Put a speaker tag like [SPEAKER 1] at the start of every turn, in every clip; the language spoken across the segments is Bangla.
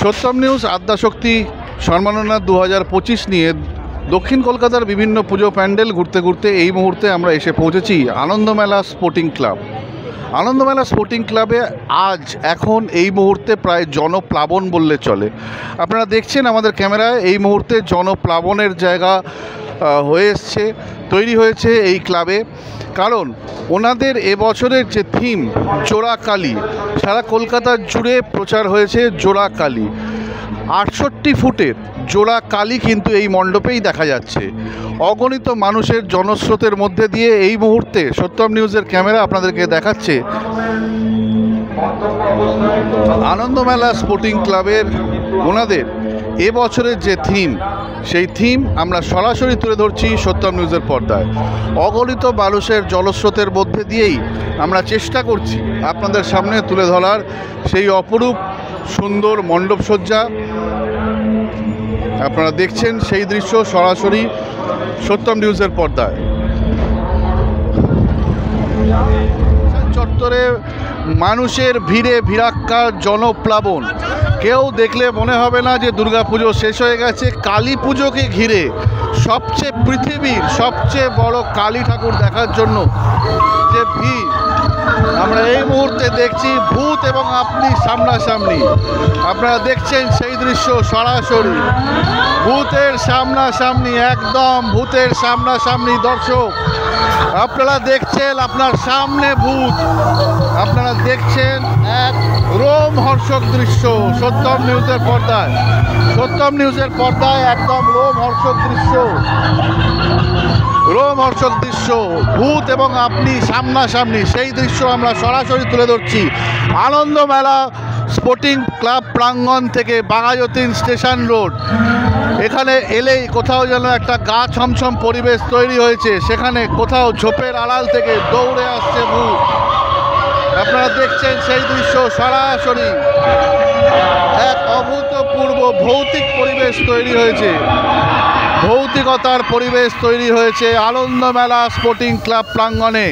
[SPEAKER 1] সত্যম নিউজ আদ্যাশক্তি সম্মাননা 2025 নিয়ে দক্ষিণ কলকাতার বিভিন্ন পুজো প্যান্ডেল ঘুরতে ঘুরতে এই মুহূর্তে আমরা এসে পৌঁছেছি আনন্দমেলা স্পোর্টিং ক্লাব। আনন্দমেলা স্পোর্টিং ক্লাবে আজ এখন এই মুহূর্তে প্রায় জনপ্লাবন বললে চলে। আপনারা দেখছেন আমাদের ক্যামেরায় এই মুহূর্তে জনপ্লাবনের জায়গা হয়ে এসছে, তৈরি হয়েছে এই ক্লাবে। কারণ ওনাদের এবছরের যে থিম জোড়া কালী, সারা কলকাতা জুড়ে প্রচার হয়েছে জোড়া কালী। 68 ফুটের জোড়া কালী কিন্তু এই মণ্ডপেই দেখা যাচ্ছে। অগণিত মানুষের জনস্রোতের মধ্যে দিয়ে এই মুহূর্তে সত্যম নিউজের ক্যামেরা আপনাদেরকে দেখাচ্ছে আনন্দমেলা স্পোর্টিং ক্লাবের ওনাদের এবছরের যে থিম, সেই থিম আমরা সরাসরি তুলে ধরছি সত্যম নিউজের পর্দায়। অগণিত মানুষের জলস্রোতের মধ্যে দিয়েই আমরা চেষ্টা করছি আপনাদের সামনে তুলে ধরার সেই অপরূপ সুন্দর মণ্ডপসজ্জা। আপনারা দেখছেন সেই দৃশ্য সরাসরি সত্যম নিউজের পর্দায়। চত্বরে মানুষের ভিড়ে ভিড়াক্কার জনপ্লাবন। কেউ দেখলে মনে হবে না যে দুর্গাপুজো শেষ হয়ে গেছে। কালী পুজোকে ঘিরে পৃথিবীর সবচেয়ে বড় কালী ঠাকুর দেখার জন্য যে ভিড় আমরা এই মুহূর্তে দেখছি, ভূত এবং আপনি সামনাসামনি। আপনারা দেখছেন সেই দৃশ্য সরাসরি ভূতের সামনাসামনি, একদম ভূতের সামনাসামনি। দর্শক আপনারা দেখছেন আপনার সামনে ভূত, আপনারা দেখছেন এক রোমহর্ষক দৃশ্য সত্যম নিউজের পর্দায়। সত্যম নিউজের পর্দায় একদম রোমহর্ষক দৃশ্য, রোমহর্ষক দৃশ্য, ভূত এবং আপনি সামনাসামনি। সেই দৃশ্য আমরা সরাসরি তুলে ধরছি আনন্দমেলা স্পোর্টিং ক্লাব প্রাঙ্গণ থেকে বাঘাযতীন স্টেশন রোড। এখানে এলেই কোথাও যেন একটা গা ছমছম পরিবেশ তৈরি হয়েছে। সেখানে কোথাও ঝোপের আড়াল থেকে দৌড়ে আসছে ভূত। আপনারা দেখছেন সেই দৃশ্য সরাসরি। এক অভূতপূর্ব ভৌতিক পরিবেশ তৈরি হয়েছে, ভৌতিকতার পরিবেশ তৈরি হয়েছে আনন্দমেলা স্পোর্টিং ক্লাব প্রাঙ্গণে।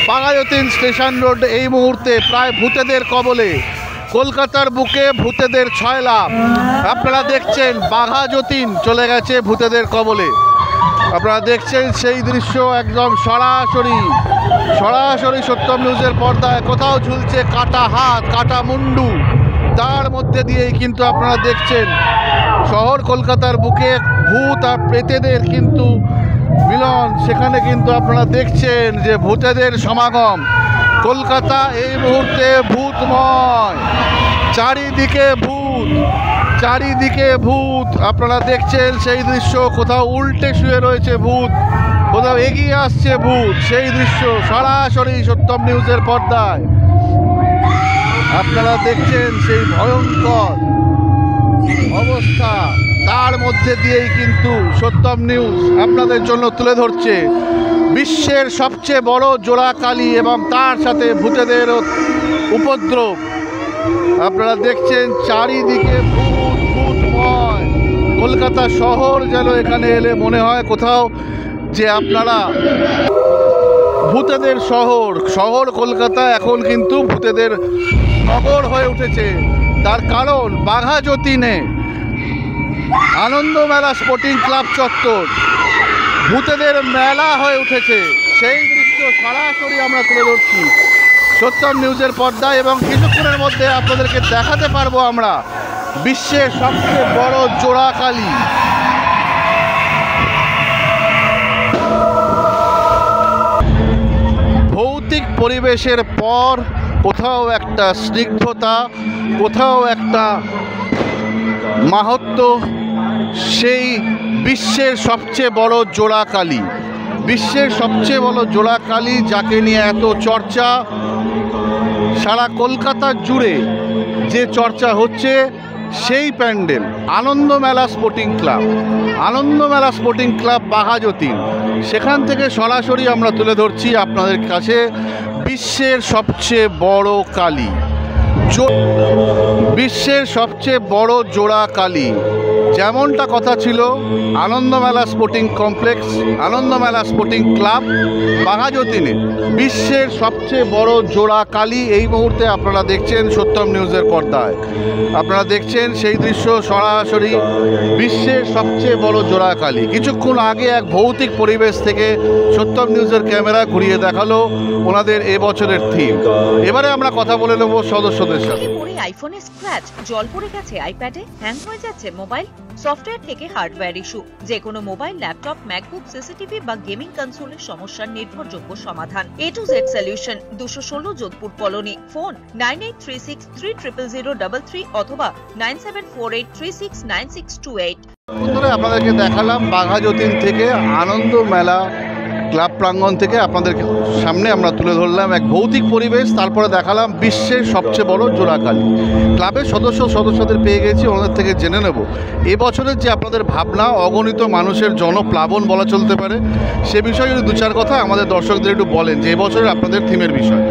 [SPEAKER 1] বাঘাযতীন স্টেশন রোড এই মুহূর্তে প্রায় ভূতেদের কবলে। কলকাতার বুকে ভূতেদের ছয়লাভ। আপনারা দেখছেন বাঘাযতীন চলে গেছে ভূতেদের কবলে। আপনারা দেখছেন সেই দৃশ্য একদম সরাসরি সত্যম নিউজের পর্দায়। কোথাও ঝুলছে কাটা হাত, কাটা মুন্ডু, তার মধ্যে দিয়েই কিন্তু আপনারা দেখছেন শহর কলকাতার বুকে ভূত আর প্রেতেদের কিন্তু মিলন। সেখানে কিন্তু আপনারা দেখছেন যে ভূতেদের সমাগম। কলকাতা এই মুহূর্তে ভূতময়, চারিদিকে ভূত, চারিদিকে ভূত। আপনারা দেখছেন সেই দৃশ্য। কোথাও উল্টে শুয়ে রয়েছে ভূত, কোথাও এগিয়ে আসছে ভূত। সেই দৃশ্য সরাসরি সত্যম নিউজের পর্দায় আপনারা দেখছেন সেই ভয়ঙ্কর অবস্থা। তার মধ্যে দিয়েই কিন্তু সত্যম নিউজ আপনাদের জন্য তুলে ধরছে বিশ্বের সবচেয়ে বড় জোড়া কালী এবং তার সাথে ভূতেদের উপদ্রব। আপনারা দেখছেন চারিদিকে ভূত, ভূতময়। কলকাতা শহর যেন এখানে এলে মনে হয় কোথাও যে আপনারা ভূতেদের শহর কলকাতা এখন কিন্তু ভূতেদের নগর হয়ে উঠেছে। তার কারণ বাঘাযতীনে আনন্দমেলা স্পোর্টিং ক্লাব চত্বর ভূতেদের মেলা হয়ে উঠেছে। সেই দৃশ্য সরাসরি আমরা তুলে ধরছি সত্যম নিউজের পর্দায় এবং কিছুক্ষণের মধ্যে আপনাদেরকে দেখাতে পারবো আমরা বিশ্বের সবচেয়ে বড় জোড়া কালী। ভৌতিক পরিবেশের পর কোথাও একটা স্নিগ্ধতা, কোথাও একটা মাহাত্ম্য। সেই বিশ্বের সবচেয়ে বড় জোড়া কালী, বিশ্বের সবচেয়ে বড় জোড়া কালী যাকে নিয়ে এত চর্চা, সারা কলকাতা জুড়ে যে চর্চা হচ্ছে, সেই প্যান্ডেল আনন্দমেলা স্পোর্টিং ক্লাব। আনন্দমেলা স্পোর্টিং ক্লাব বাঘাযতীন, সেখান থেকে সরাসরি আমরা তুলে ধরছি আপনাদের কাছে বিশ্বের সবচেয়ে বড় কালী, বিশ্বের সবচেয়ে বড় জোড়া কালী যেমনটা কথা ছিল, আনন্দমেলা স্পোর্টিং কমপ্লেক্স, আনন্দমেলা স্পোর্টিং ক্লাব বাঘাযতীনে বিশ্বের সবচেয়ে বড় জোড়া কালী এই মুহূর্তে আপনারা দেখছেন সত্যম নিউজের পর্দায়। আপনারা দেখছেন সেই দৃশ্য সরাসরি, বিশ্বের সবচেয়ে বড় জোড়া কালী। কিছুক্ষণ আগে এক ভৌতিক পরিবেশ থেকে সত্যম নিউজের ক্যামেরা ঘুরিয়ে দেখালো ওনাদের এবছরের থিম। এবারে আমরা কথা বলে নেব সদস্যদের সাথে।
[SPEAKER 2] আইফোনে স্ক্র্যাচ, জল পড়ে গেছে আইপ্যাডে, হ্যাং হয়ে যাচ্ছে মোবাইল, সফটওয়্যার থেকে হার্ডওয়্যার ইস্যু, যে কোনো মোবাইল, ল্যাপটপ, ম্যাকবুক, সিসিটিভি বা গেমিং কনসোলের সমস্যার নির্ভরযোগ্য সমাধান। A to Z solution, 216 Jodhpur colony. Phone 9836300033 অথবা 9748369628।
[SPEAKER 1] বন্ধুরা, আপনাদেরকে দেখালাম বাঘাযতীন থেকে আনন্দ মেলা ক্লাব প্রাঙ্গণ থেকে আপনাদের সামনে আমরা তুলে ধরলাম এক ভৌতিক পরিবেশ। তারপরে দেখালাম বিশ্বের সবচেয়ে বড় জোড়া কালী। ক্লাবের সদস্যদের পেয়ে গেছি, ওনাদের থেকে জেনে নেব এবছরের যে আপনাদের ভাবনা, অগণিত মানুষের জনপ্লাবন বলা চলতে পারে, সে বিষয়ে যদি দু চার কথা আমাদের দর্শকদের একটু বলেন যে এবছরের আপনাদের থিমের বিষয়।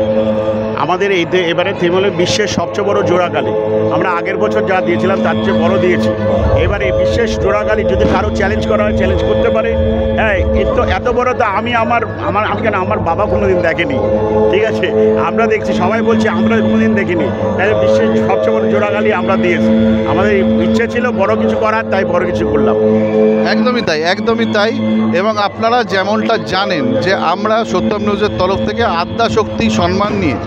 [SPEAKER 3] আমাদের এবারে থিম হলো বিশ্বের সবচেয়ে বড় জোড়াকালী। আমরা আগের বছর যা দিয়েছিলাম তার চেয়ে বড় দিয়েছি। এবারে বিশেষ জোড়াকালী যদি কারো চ্যালেঞ্জ করা হয়, চ্যালেঞ্জ করতে পারে। হ্যাঁ, এত বড় তো আমি আমার বাবা কোনোদিন দেখেনি, ঠিক আছে? আমরা দেখছি, সবাই বলছে আমরা কোনোদিন দেখিনি। তাই বিশ্বের সবচেয়ে বড় জোড়াকালী আমরা দিয়েছি। আমাদের ইচ্ছে ছিল বড় কিছু করার, তাই বড় কিছু করলাম।
[SPEAKER 1] একদমই তাই, একদমই তাই। এবং আপনারা যেমনটা জানেন যে আমরা সত্যম নিউজের তরফ থেকে আদ্যাশক্তি সম্মান নিয়ে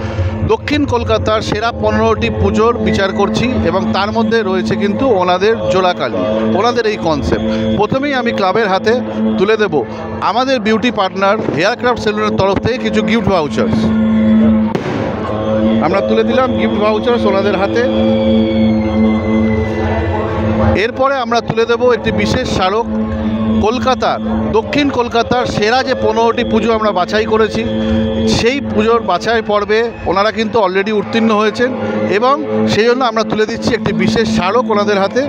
[SPEAKER 1] দক্ষিণ কলকাতার সেরা 15টি পুজোর বিচার করছি এবং তার মধ্যে রয়েছে কিন্তু ওনাদের জোড়াকালী, ওনাদের এই কনসেপ্ট। প্রথমেই আমি ক্লাবের হাতে তুলে দেব আমাদের বিউটি পার্টনার হেয়ারক্রাফট সেলুনের তরফ থেকে কিছু গিফট ভাউচার্স। আমরা তুলে দিলাম গিফট ভাউচার্স ওনাদের হাতে। এরপরে আমরা তুলে দেব একটি বিশেষ স্মারক। কলকাতার, দক্ষিণ কলকাতার সেরা যে 15টি পুজো আমরা বাছাই করেছি, সেই পুজোর বাছাই পর্বে ওনারা কিন্তু অলরেডি উত্তীর্ণ হয়েছেন এবং সেই জন্য আমরা তুলে দিচ্ছি একটি বিশেষ স্মারক ওনাদের হাতে।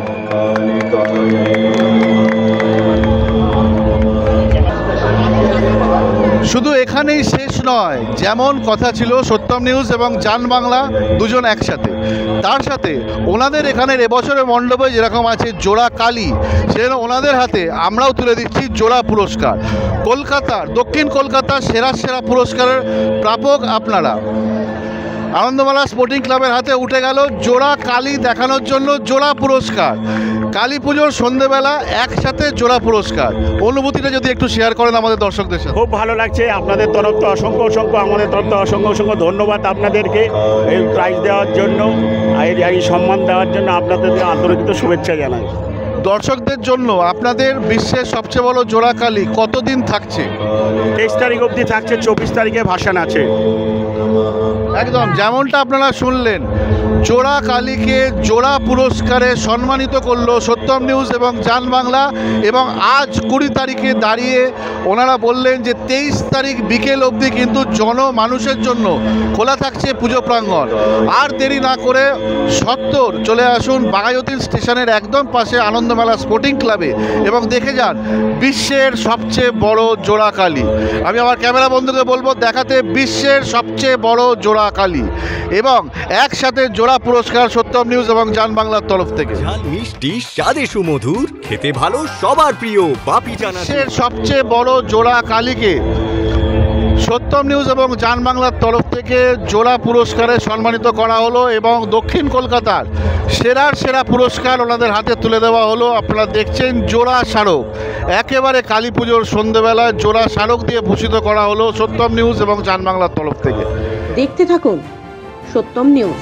[SPEAKER 1] শুধু এখানেই শেষ নয়, যেমন কথা ছিল সত্যম নিউজ এবং জান বাংলা দুজন একসাথে, তার সাথে ওনাদের এখানের এবছরের মণ্ডপে যেরকম আছে জোড়া কালী, সেজন্য ওনাদের হাতে আমরাও তুলে দিচ্ছি জোড়া পুরস্কার। কলকাতার, দক্ষিণ কলকাতার সেরা পুরস্কারের প্রাপক আপনারা। আনন্দমেলা স্পোর্টিং ক্লাবের হাতে উঠে গেল জোড়া কালী দেখানোর জন্য জোড়া পুরস্কার। কালী পুজোর সন্ধেবেলা একসাথে জোড়া পুরস্কার। অনুভূতিটা যদি একটু শেয়ার করেন আমাদের দর্শকদের সাথে।
[SPEAKER 3] খুব ভালো লাগছে। আপনাদের তরফ থেকে অসংখ্য, আমাদের তরফ থেকে অসংখ্য ধন্যবাদ আপনাদেরকে এই প্রাইজ দেওয়ার জন্য, এই সম্মান দেওয়ার জন্য আপনাদের আন্তরিক শুভেচ্ছা জানাই।
[SPEAKER 1] দর্শকদের জন্য আপনাদের বিশ্বের সবচেয়ে বড় জোড়া কালী কতদিন থাকছে?
[SPEAKER 3] 23 তারিখ অবধি থাকছে, 24 তারিখে ভাসান আছে।
[SPEAKER 1] একদম যেমনটা আপনারা শুনলেন, জোড়া কালীকে জোড়া পুরস্কারে সম্মানিত করলো সত্যম নিউজ এবং জান বাংলা। এবং আজ 20 তারিখে দাঁড়িয়ে ওনারা বললেন যে 23 তারিখ বিকেল অবধি কিন্তু জনমানুষের জন্য খোলা থাকছে পুজো প্রাঙ্গণ। আর দেরি না করে সত্তর চলে আসুন বাঘাযতীন স্টেশনের একদম পাশে আনন্দমেলা স্পোর্টিং ক্লাবে এবং দেখে যান বিশ্বের সবচেয়ে বড় জোড়া কালী। আমি আমার ক্যামেরা বন্ধুকে বলবো দেখাতে বিশ্বের সবচেয়ে বড় জোড়া কালী এবং একসাথে জোড়া পুরস্কার সত্যম নিউজ এবং জান বাংলার তরফ থেকে।
[SPEAKER 4] ঝাল মিষ্টি স্বাদে সুমধুর, খেতে ভালো, সবার প্রিয় বাপি চানাচুর।
[SPEAKER 1] বিশ্বের সবচেয়ে বড় জোড়া কালীকে সত্যম নিউজ এবং জান বাংলার তরফ থেকে জোড়া পুরস্কারে সম্মানিত করা হলো এবং দক্ষিণ কলকাতার সেরা পুরস্কার ওনাদের হাতে তুলে দেওয়া হলো। আপনারা দেখছেন জোড়া স্মারক, একেবারে কালী পুজোর সন্ধ্যেবেলায় জোড়া স্মারক দিয়ে ভূষিত করা হলো সত্যম নিউজ এবং জান বাংলার তরফ থেকে।
[SPEAKER 5] দেখতে থাকুন সত্যম নিউজ।